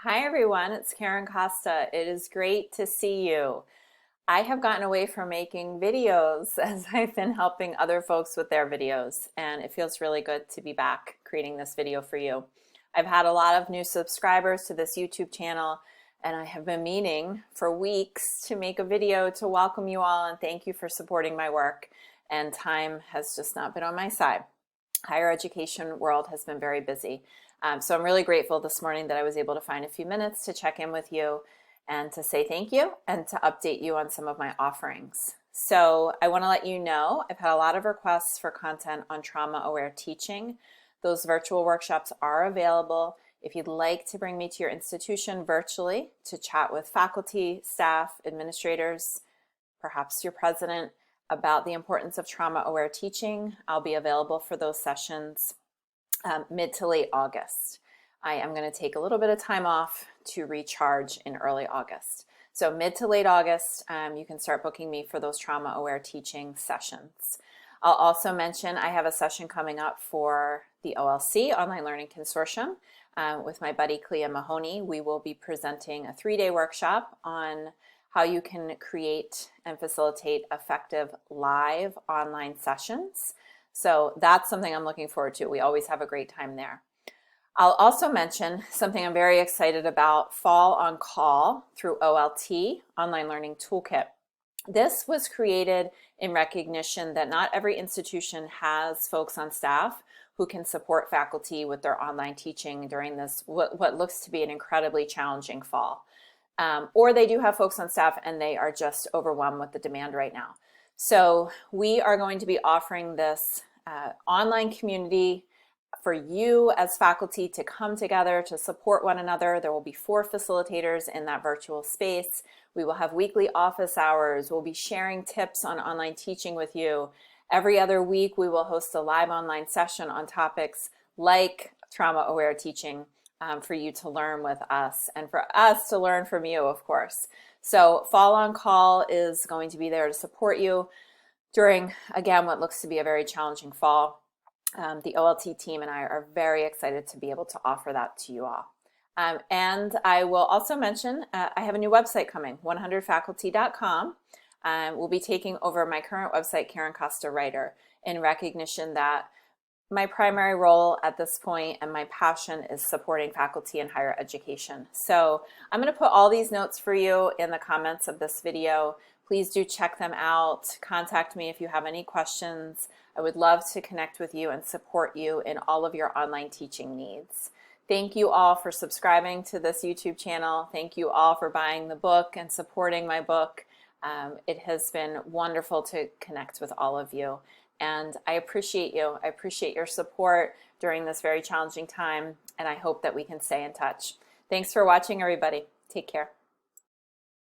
Hi everyone, it's Karen Costa. It is great to see you. I have gotten away from making videos as I've been helping other folks with their videos, and it feels really good to be back creating this video for you. I've had a lot of new subscribers to this YouTube channel, and I have been meaning for weeks to make a video to welcome you all and thank you for supporting my work, and time has just not been on my side. Higher education world has been very busy. So I'm really grateful this morning that I was able to find a few minutes to check in with you and to say thank you and to update you on some of my offerings. So I want to let you know I've had a lot of requests for content on trauma-aware teaching. Those virtual workshops are available. If you'd like to bring me to your institution virtually to chat with faculty, staff, administrators, perhaps your president, about the importance of trauma-aware teaching, I'll be available for those sessions mid to late August. I am going to take a little bit of time off to recharge in early August. So mid to late August, you can start booking me for those trauma-aware teaching sessions. I'll also mention I have a session coming up for the OLC, Online Learning Consortium, with my buddy Clea Mahoney. We will be presenting a 3-day workshop on how you can create and facilitate effective live online sessions. So that's something I'm looking forward to. We always have a great time there. I'll also mention something I'm very excited about, Fall on Call through OLT, Online Learning Toolkit. This was created in recognition that not every institution has folks on staff who can support faculty with their online teaching during this, what looks to be an incredibly challenging fall. Or they do have folks on staff and they are just overwhelmed with the demand right now. So we are going to be offering this online community for you as faculty to come together to support one another. There will be 4 facilitators in that virtual space. We will have weekly office hours. We'll be sharing tips on online teaching with you. Every other week we will host a live online session on topics like trauma-aware teaching for you to learn with us and for us to learn from you, of course. So Fall on Call is going to be there to support you during, again, what looks to be a very challenging fall. The OLT team and I are very excited to be able to offer that to you all. And I will also mention I have a new website coming, 100faculty.com. We'll be taking over my current website, Karen Costa Writer, in recognition that my primary role at this point and my passion is supporting faculty in higher education. So I'm going to put all these notes for you in the comments of this video. Please do check them out. Contact me if you have any questions. I would love to connect with you and support you in all of your online teaching needs. Thank you all for subscribing to this YouTube channel. Thank you all for buying the book and supporting my book. It has been wonderful to connect with all of you. And I appreciate you. I appreciate your support during this very challenging time, and I hope that we can stay in touch. Thanks for watching, everybody. Take care.